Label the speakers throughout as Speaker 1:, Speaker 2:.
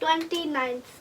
Speaker 1: 29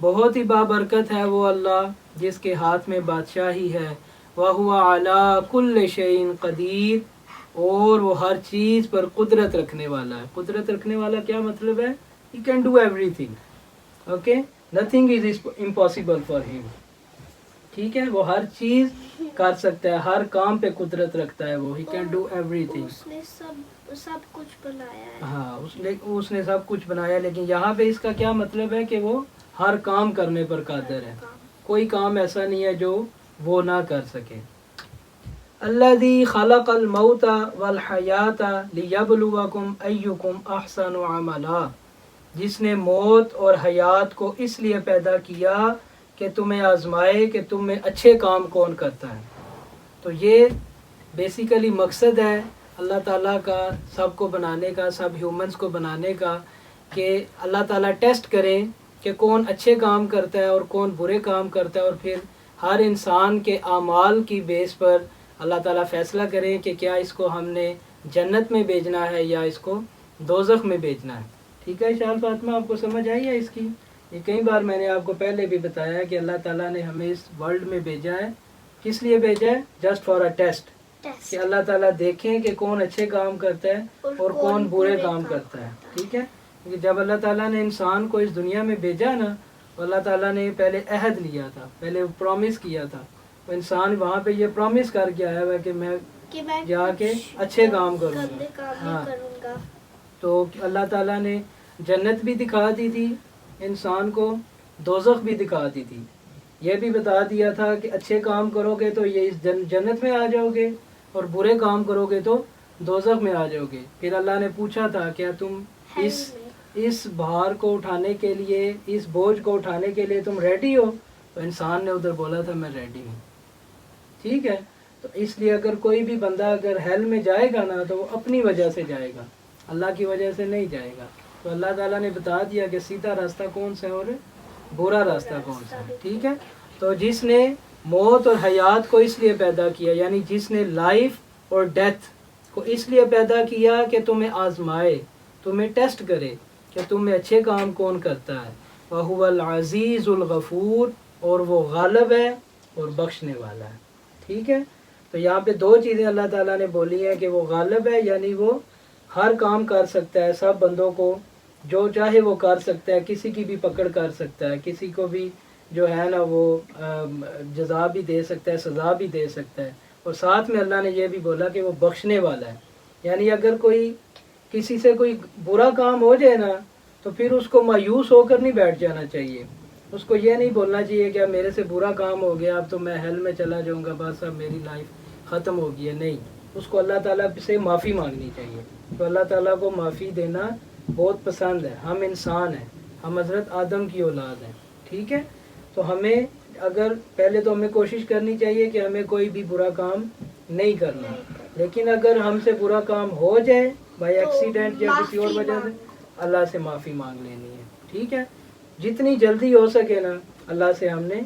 Speaker 2: بہت ہی بابرکت ہے وہ اللہ جس کے ہاتھ میں بادشاہی ہے، وَهُوَ عَلَىٰ كُلِّ شَيْءٍ قَدِيرٌ، اور وہ ہر چیز پر قدرت رکھنے والا ہے۔ قدرت رکھنے والا کیا مطلب ہے؟ He can do everything. Okay? Nothing is impossible for him. ٹھیک ہے، وہ ہر چیز کر سکتا ہے، ہر کام پہ قدرت رکھتا ہے وہ. He can do everything.
Speaker 1: اس نے سب کچھ بنایا ہے.
Speaker 2: ہاں، اس نے سب کچھ بنایا، لیکن یہاں پہ اس کا کیا مطلب ہے کہ وہ ہر کام کرنے پر قادر ہے. کوئی کام ایسا نہیں ہے جو وہ نہ کر سکے. الذی خلق الموت والحیات لیبلوکم ایکم احسن عملا، جس نے موت اور حیات کو اس لیے پیدا کیا کہ تمہیں آزمائے کہ تم میں اچھے کام کون کرتا ہے. تو یہ بیسیکلی مقصد ہے اللہ تعالیٰ کا سب کو بنانے کا، سب ہیومنس کو بنانے کا، کہ اللہ تعالیٰ ٹیسٹ کریں کہ کون اچھے کام کرتا ہے اور کون برے کام کرتا ہے، اور پھر ہر انسان کے اعمال کی بیس پر اللہ تعالیٰ فیصلہ کریں کہ کیا اس کو ہم نے جنت میں بھیجنا ہے یا اس کو دوزخ میں بھیجنا ہے. ٹھیک ہے شال فاطمہ، آپ کو سمجھ آئی ہے اس کی؟ یہ کئی بار میں نے آپ کو پہلے بھی بتایا کہ اللہ تعالیٰ نے ہمیں اس ورلڈ میں بھیجا ہے. کس لیے بھیجا ہے؟ جسٹ فار اے ٹیسٹ، کہ اللہ تعالیٰ دیکھیں کہ کون اچھے کام کرتا ہے اور کون برے کام کرتا ہے. ٹھیک ہے، کیونکہ جب اللہ تعالیٰ نے انسان کو اس دنیا میں بھیجا نا، تو اللہ تعالیٰ نے پہلے عہد لیا تھا، پہلے پرومس کیا تھا. تو انسان وہاں پہ یہ پرومس کر کے آیا ہوا کہ میں جا کے اچھے کام کروں گا. ہاں، تو اللہ تعالیٰ نے جنت بھی دکھا دی تھی انسان کو، دوزخ بھی دکھا دی تھی. یہ بھی بتا دیا تھا کہ اچھے کام کرو گے تو یہ اس جنت میں آ جاؤ گے، اور برے کام کرو گے تو دوزخ میں آ جاؤ گے. پھر اللہ نے پوچھا تھا کیا تم اس بھار کو اٹھانے کے لیے، اس بوجھ کو اٹھانے کے لیے تم ریڈی ہو؟ تو انسان نے ادھر بولا تھا میں ریڈی ہوں. ٹھیک ہے، تو اس لیے اگر کوئی بھی بندہ اگر ہیل میں جائے گا نا تو وہ اپنی وجہ سے جائے گا، اللہ کی وجہ سے نہیں جائے گا. تو اللہ تعالیٰ نے بتا دیا کہ سیدھا راستہ کون سا ہے اور برا راستہ کون سا ہے. ٹھیک ہے، تو جس نے موت اور حیات کو اس لیے پیدا کیا، یعنی جس نے لائف اور ڈیتھ کو اس لیے پیدا کیا کہ تمہیں آزمائے، تمہیں ٹیسٹ کرے کہ تم میں اچھے کام کون کرتا ہے. وَهُوَ الْعَزِيزُ الْغَفُورُ، اور وہ غالب ہے اور بخشنے والا ہے. ٹھیک ہے، تو یہاں پہ دو چیزیں اللہ تعالیٰ نے بولی ہیں کہ وہ غالب ہے، یعنی وہ ہر کام کر سکتا ہے، سب بندوں کو جو چاہے وہ کر سکتا ہے، کسی کی بھی پکڑ کر سکتا ہے، کسی کو بھی جو ہے نا وہ جزا بھی دے سکتا ہے، سزا بھی دے سکتا ہے. اور ساتھ میں اللہ نے یہ بھی بولا کہ وہ بخشنے والا ہے. یعنی اگر کوئی کسی سے کوئی برا کام ہو جائے نا تو پھر اس کو مایوس ہو کر نہیں بیٹھ جانا چاہیے. اس کو یہ نہیں بولنا چاہیے کہ اب میرے سے برا کام ہو گیا، اب تو میں ہیل میں چلا جاؤں گا، بس اب میری لائف ختم ہو گئی ہے. نہیں، اس کو اللہ تعالیٰ سے معافی مانگنی چاہیے. تو اللہ تعالیٰ کو معافی دینا بہت پسند ہے. ہم انسان ہیں، ہم حضرت آدم کی اولاد ہیں. ٹھیک ہے، تو ہمیں اگر پہلے تو ہمیں کوشش کرنی چاہیے کہ ہمیں کوئی بھی برا کام نہیں کرنا، لیکن اگر ہم سے برا کام ہو جائے بائی ایکسیڈنٹ یا کسی اور وجہ سے، اللہ سے معافی مانگ لینی ہے. ٹھیک ہے، جتنی جلدی ہو سکے نا اللہ سے ہم نے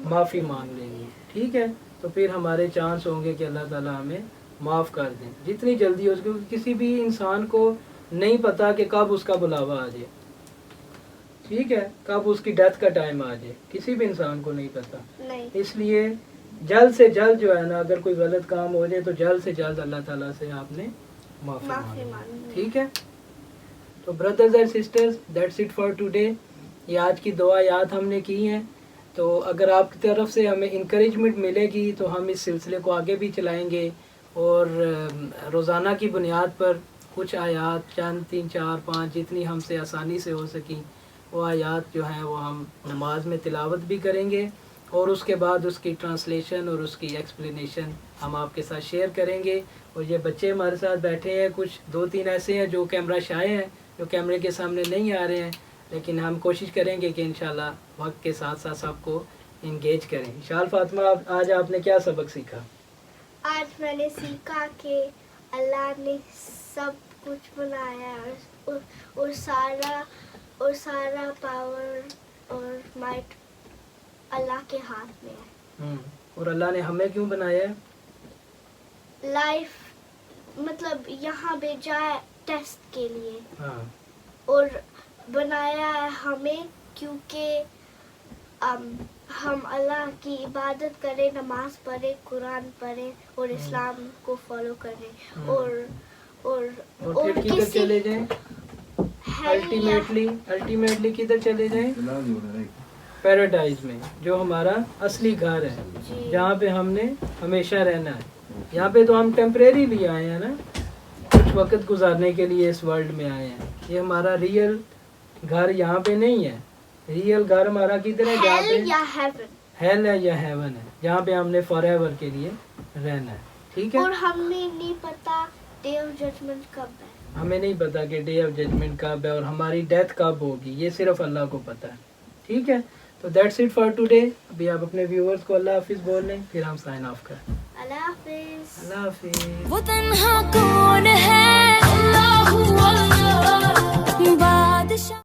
Speaker 2: معافی مانگ لینی ہے. ٹھیک ہے، تو پھر ہمارے چانس ہوں گے کہ اللہ تعالیٰ ہمیں معاف کر دیں جتنی جلدی ہو سکے. کسی بھی انسان کو نہیں پتا کہ کب اس کا بلاوا آ جائے. ٹھیک ہے، کب اس کی ڈیتھ کا ٹائم آ جائے، کسی بھی انسان کو نہیں پتا. اس لیے جلد سے جلد جو ہے نا اگر کوئی غلط کام ہو جائے تو جلد سے جلد اللہ تعالیٰ سے آپ نے معافی مانگی. ٹھیک ہے، تو brothers and sisters, that's it for today. یہ آج کی دو آیات ہم نے کی ہیں. تو اگر آپ کی طرف سے ہمیں انکریجمنٹ ملے گی تو ہم اس سلسلے کو آگے بھی چلائیں گے، اور روزانہ کی بنیاد پر کچھ آیات، چند 3 4 5 جتنی ہم سے آسانی سے ہو سکیں وہ آیات جو ہیں وہ ہم نماز میں تلاوت بھی کریں گے، اور اس کے بعد اس کی ٹرانسلیشن اور اس کی ایکسپلینیشن ہم آپ کے ساتھ شیئر کریں گے. اور یہ بچے ہمارے ساتھ بیٹھے ہیں، کچھ 2-3 ایسے ہیں جو کیمرہ شائع ہیں، جو کیمرے کے سامنے نہیں آ رہے ہیں، لیکن ہم کوشش کریں گے کہ انشاءاللہ وقت کے ساتھ ساتھ سب کو انگیج کریں. شال فاطمہ، آج آپ نے کیا سبق سیکھا؟
Speaker 1: آج میں نے سیکھا کہ اللہ نے سب کچھ بنایا ہے، اور سارا پاور اور مائٹ اللہ کے ہاتھ میں ہے.
Speaker 2: اور اللہ نے ہمیں کیوں بنایا ہے؟
Speaker 1: لائف مطلب یہاں بھیجا ہے ٹیسٹ کے لیے.
Speaker 2: ہاں،
Speaker 1: اور بنایا ہے ہمیں کیونکہ ہم اللہ کی عبادت کریں, نماز پڑھیں, قرآن پڑھیں اور اسلام کو فالو کریں اور
Speaker 2: پھر کدھر چلے جائیں الٹیمیٹلی کدھر چلے جائیں پیراڈائز میں, جو ہمارا اصلی گھر ہے, جہاں پہ ہم نے ہمیشہ رہنا ہے. یہاں پہ تو ہم ٹیمپریری بھی آئے ہیں نا, کچھ وقت گزارنے کے لیے اس ورلڈ میں آئے ہیں. یہ ہمارا ریئل گھر یہاں پہ نہیں ہے. ریئل گھر ہمارا کدھر ہے, جہاں پہ ہیل ہے یا ہیون ہے, جہاں پہ ہم نے فار ایور کے لیے رہنا ہے. ٹھیک ہے,
Speaker 1: اور ہمیں نہیں پتا ڈے آف ججمنٹ کب ہے.
Speaker 2: ہمیں نہیں پتا کہ ڈے آف ججمنٹ کب ہے اور ہماری ڈیتھ کب ہوگی, یہ صرف اللہ کو پتا ہے. ٹھیک ہے, تو دیٹس اٹ فار ٹوڈے. ابھی آپ اپنے ویورز کو اللہ حافظ بول لیں, پھر ہم سائن آف کریں.
Speaker 1: اللہ حافظ.
Speaker 2: اللہ حافظ.
Speaker 3: وہ تنہا کون ہے